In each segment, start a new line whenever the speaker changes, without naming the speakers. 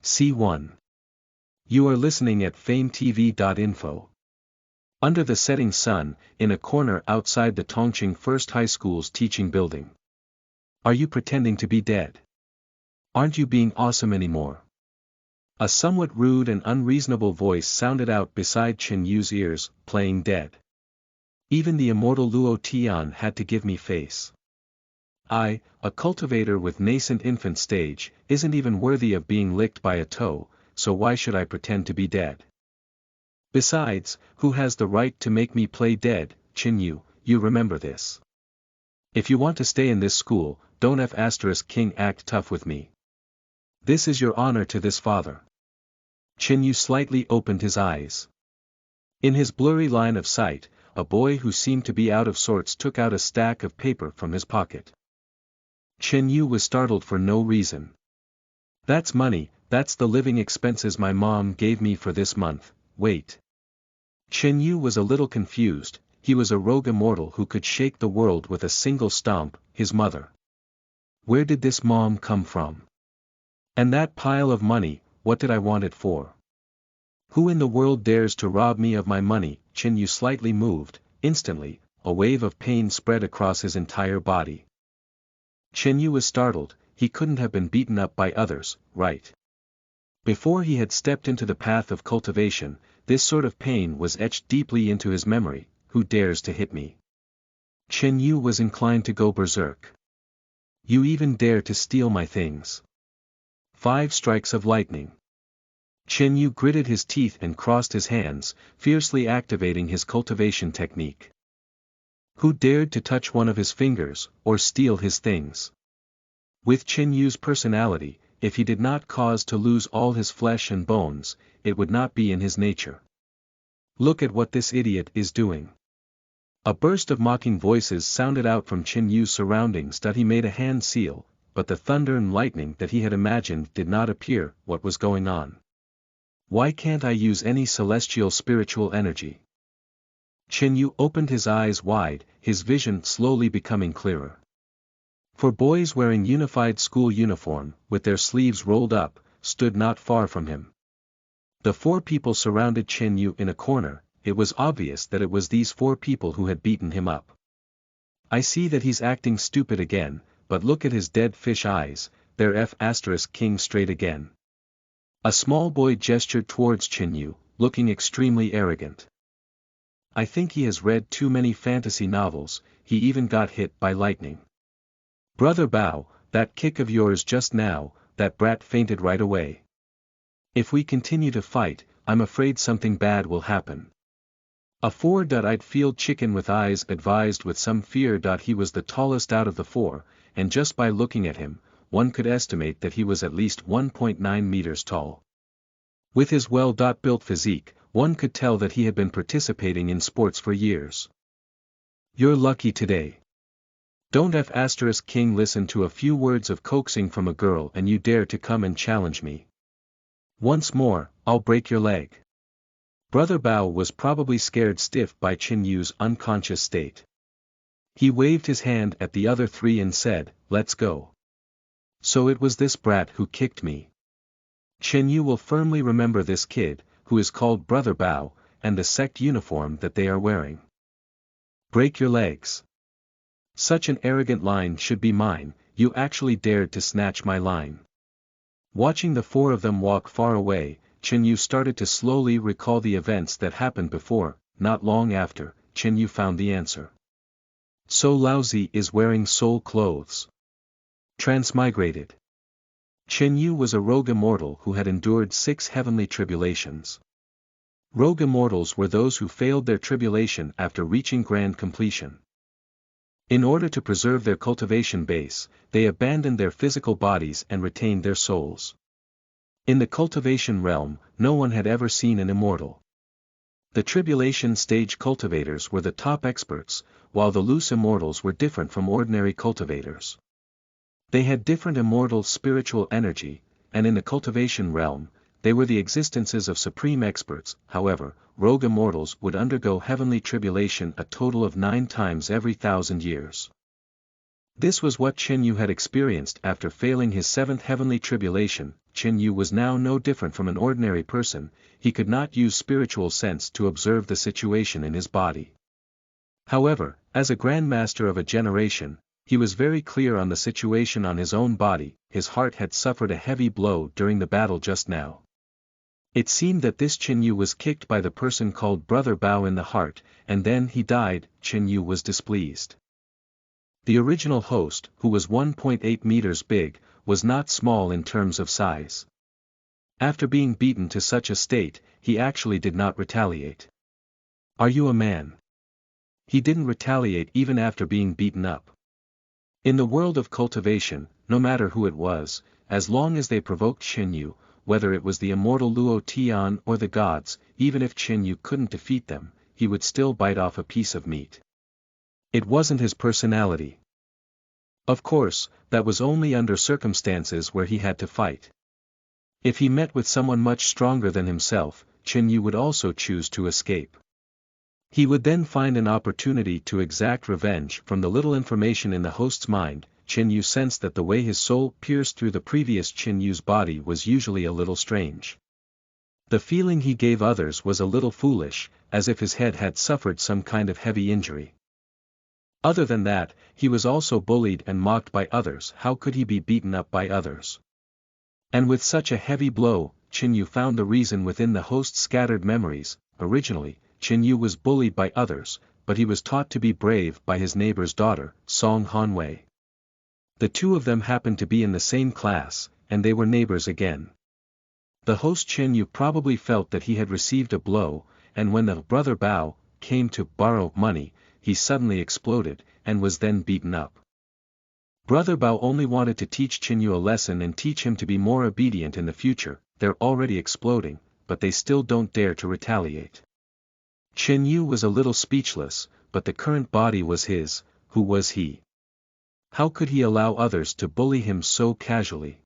C1. You are listening at FameTV.info. Under the setting sun, in a corner outside the Tongqing First High School's teaching building. Are you pretending to be dead? Aren't you being awesome anymore? A somewhat rude and unreasonable voice sounded out beside Chen Yu's ears, playing dead. Even the immortal Luo Tian had to give me face. I, a cultivator with nascent infant stage, isn't even worthy of being licked by a toe, so why should I pretend to be dead? Besides, who has the right to make me play dead? Chen Yu, you remember this. If you want to stay in this school, don't King act tough with me. This is your honor to this father. Chen Yu slightly opened his eyes. In his blurry line of sight, a boy who seemed to be out of sorts took out a stack of paper from his pocket. Chen Yu was startled for no reason. That's money, that's the living expenses my mom gave me for this month. Wait. Chen Yu was a little confused. He was a rogue immortal who could shake the world with a single stomp, his mother. Where did this mom come from? And that pile of money, what did I want it for? Who in the world dares to rob me of my money? Chen Yu slightly moved. Instantly, a wave of pain spread across his entire body. Chen Yu was startled. He couldn't have been beaten up by others, right? Before he had stepped into the path of cultivation, this sort of pain was etched deeply into his memory. Who dares to hit me? Chen Yu was inclined to go berserk. You even dare to steal my things? 5 strikes of lightning. Chen Yu gritted his teeth and crossed his hands, fiercely activating his cultivation technique. Who dared to touch one of his fingers, or steal his things? With Chen Yu's personality, if he did not cause to lose all his flesh and bones, it would not be in his nature. Look at what this idiot is doing. A burst of mocking voices sounded out from Chen Yu's surroundings. He made a hand seal, but the thunder and lightning that he had imagined did not appear. What was going on? Why can't I use any celestial spiritual energy? Chen Yu opened his eyes wide, his vision slowly becoming clearer. 4 boys wearing unified school uniform, with their sleeves rolled up, stood not far from him. The 4 people surrounded Chen Yu in a corner. It was obvious that it was these 4 people who had beaten him up. I see that he's acting stupid again, but look at his dead fish eyes, they're King straight again. A small boy gestured towards Chen Yu, looking extremely arrogant. I think he has read too many fantasy novels. He even got hit by lightning. Brother Bao, that kick of yours just now, that brat fainted right away. If we continue to fight, I'm afraid something bad will happen. A 4-eyed field chicken with eyes advised with some fear. He was the tallest out of the 4, and just by looking at him, one could estimate that he was at least 1.9 meters tall. With his well-built physique, one could tell that he had been participating in sports for years. You're lucky today. Don't King listen to a few words of coaxing from a girl and you dare to come and challenge me. Once more, I'll break your leg. Brother Bao was probably scared stiff by Chen Yu's unconscious state. He waved his hand at the other 3 and said, let's go. So it was this brat who kicked me. Chen Yu will firmly remember this kid, who is called Brother Bao, and the sect uniform that they are wearing. Break your legs. Such an arrogant line should be mine. You actually dared to snatch my line. Watching the 4 of them walk far away, Chen Yu started to slowly recall the events that happened before. Not long after, Chen Yu found the answer. So Laozi is wearing soul clothes. Transmigrated. Chen Yu was a rogue immortal who had endured 6 heavenly tribulations. Rogue immortals were those who failed their tribulation after reaching grand completion. In order to preserve their cultivation base, they abandoned their physical bodies and retained their souls. In the cultivation realm, no one had ever seen an immortal. The tribulation stage cultivators were the top experts, while the loose immortals were different from ordinary cultivators. They had different immortal spiritual energy, and in the cultivation realm, they were the existences of supreme experts. However, rogue immortals would undergo heavenly tribulation a total of 9 times every 1,000 years. This was what Chen Yu had experienced after failing his seventh heavenly tribulation. Chen Yu was now no different from an ordinary person, he could not use spiritual sense to observe the situation in his body. However, as a grandmaster of a generation, he was very clear on the situation on his own body. His heart had suffered a heavy blow during the battle just now. It seemed that this Chen Yu was kicked by the person called Brother Bao in the heart, and then he died. Chen Yu was displeased. The original host, who was 1.8 meters big, was not small in terms of size. After being beaten to such a state, he actually did not retaliate. "Are you a man?" He didn't retaliate even after being beaten up. In the world of cultivation, no matter who it was, as long as they provoked Chen Yu, whether it was the immortal Luo Tian or the gods, even if Chen Yu couldn't defeat them, he would still bite off a piece of meat. It wasn't his personality. Of course, that was only under circumstances where he had to fight. If he met with someone much stronger than himself, Chen Yu would also choose to escape. He would then find an opportunity to exact revenge. From the little information in the host's mind, Chen Yu sensed that the way his soul pierced through the previous Chen Yu's body was usually a little strange. The feeling he gave others was a little foolish, as if his head had suffered some kind of heavy injury. Other than that, he was also bullied and mocked by others. How could he be beaten up by others? And with such a heavy blow, Chen Yu found the reason within the host's scattered memories. Originally, Chen Yu was bullied by others, but he was taught to be brave by his neighbor's daughter, Song Hanwei. The two of them happened to be in the same class, and they were neighbors again. The host Chen Yu probably felt that he had received a blow, and when the Brother Bao came to borrow money, he suddenly exploded, and was then beaten up. Brother Bao only wanted to teach Chen Yu a lesson and teach him to be more obedient in the future. They're already exploding, but they still don't dare to retaliate. Chen Yu was a little speechless, but the current body was his. Who was he? How could he allow others to bully him so casually?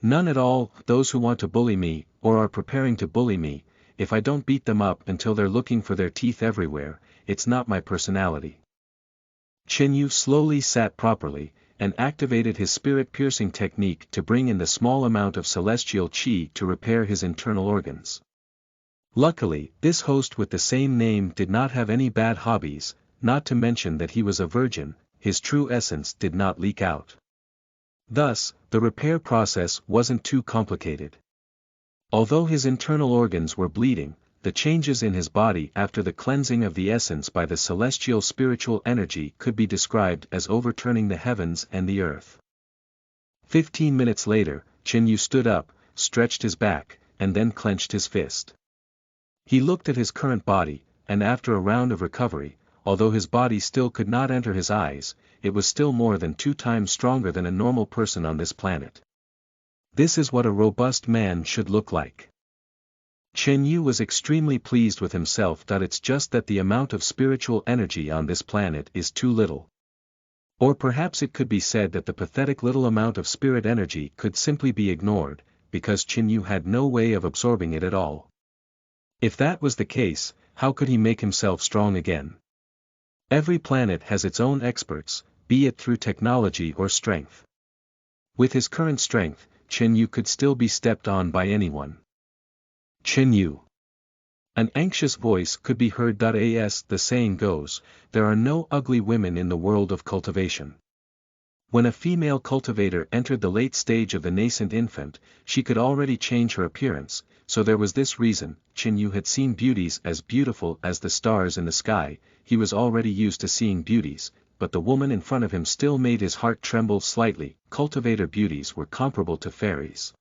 None at all. Those who want to bully me, or are preparing to bully me, if I don't beat them up until they're looking for their teeth everywhere, it's not my personality. Chen Yu slowly sat properly, and activated his spirit-piercing technique to bring in the small amount of celestial qi to repair his internal organs. Luckily, this host with the same name did not have any bad hobbies, not to mention that he was a virgin. His true essence did not leak out. Thus, the repair process wasn't too complicated. Although his internal organs were bleeding, the changes in his body after the cleansing of the essence by the celestial spiritual energy could be described as overturning the heavens and the earth. 15 minutes later, Chen Yu stood up, stretched his back, and then clenched his fist. He looked at his current body, and after a round of recovery, although his body still could not enter his eyes, it was still more than 2 times stronger than a normal person on this planet. This is what a robust man should look like. Chen Yu was extremely pleased with himself. It's just that the amount of spiritual energy on this planet is too little. Or perhaps it could be said that the pathetic little amount of spirit energy could simply be ignored, because Chen Yu had no way of absorbing it at all. If that was the case, how could he make himself strong again? Every planet has its own experts, be it through technology or strength. With his current strength, Chen Yu could still be stepped on by anyone. Chen Yu. An anxious voice could be heard. As the saying goes, there are no ugly women in the world of cultivation. When a female cultivator entered the late stage of the nascent infant, she could already change her appearance, so there was this reason. Chen Yu had seen beauties as beautiful as the stars in the sky. He was already used to seeing beauties, but the woman in front of him still made his heart tremble slightly. Cultivator beauties were comparable to fairies.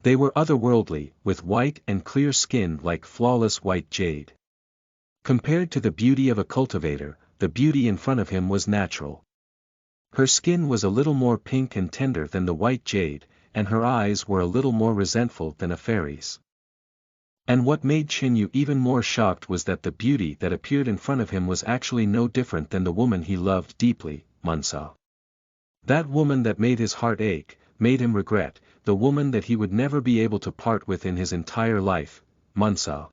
They were otherworldly, with white and clear skin like flawless white jade. Compared to the beauty of a cultivator, the beauty in front of him was natural. Her skin was a little more pink and tender than the white jade, and her eyes were a little more resentful than a fairy's. And what made Chen Yu even more shocked was that the beauty that appeared in front of him was actually no different than the woman he loved deeply, Munsa. That woman that made his heart ache, made him regret, the woman that he would never be able to part with in his entire life, Munsa.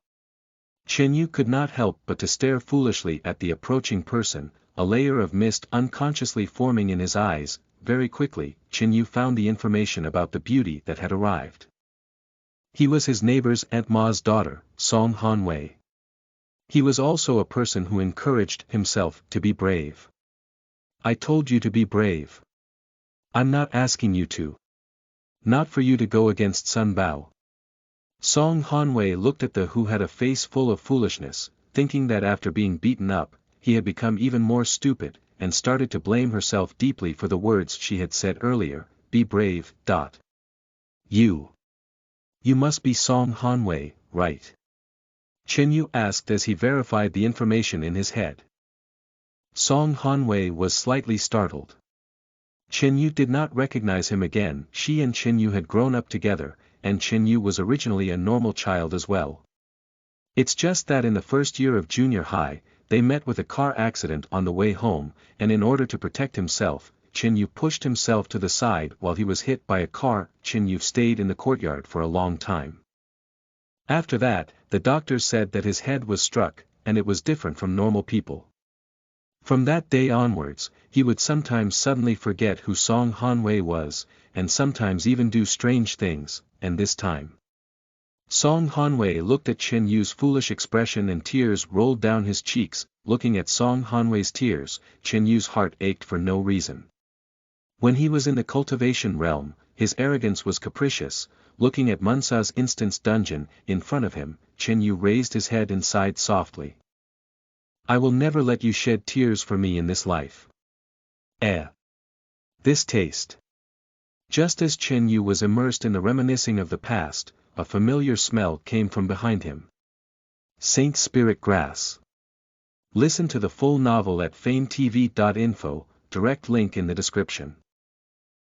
Chen Yu could not help but to stare foolishly at the approaching person. a layer of mist unconsciously forming in his eyes. Very quickly, Qin Yu found the information about the beauty that had arrived. He was his neighbor's Aunt Ma's daughter, Song Hanwei. He was also a person who encouraged himself to be brave. I told you to be brave. I'm not asking you to. Not for you to go against Sun Bao. Song Hanwei looked at the who had a face full of foolishness, thinking that after being beaten up, he had become even more stupid, and started to blame herself deeply for the words she had said earlier, be brave. You must be Song Hanwei, right? Qin Yu asked as he verified the information in his head. Song Hanwei was slightly startled. Qin Yu did not recognize him again. She and Qin Yu had grown up together, and Qin Yu was originally a normal child as well. It's just that in the first year of junior high, they met with a car accident on the way home, and in order to protect himself, Qin Yu pushed himself to the side while he was hit by a car. Qin Yu stayed in the courtyard for a long time. After that, the doctors said that his head was struck, and it was different from normal people. From that day onwards, he would sometimes suddenly forget who Song Hanwei was, and sometimes even do strange things, and this time. Song Hanwei looked at Qin Yu's foolish expression and tears rolled down his cheeks. Looking at Song Hanwei's tears, Qin Yu's heart ached for no reason. When he was in the cultivation realm, his arrogance was capricious. Looking at Munsa's instance dungeon in front of him, Qin Yu raised his head and sighed softly. I will never let you shed tears for me in this life. This taste. Just as Qin Yu was immersed in the reminiscing of the past, a familiar smell came from behind him. Saint Spirit Grass. Listen to the full novel at FameTV.info, direct link in the description.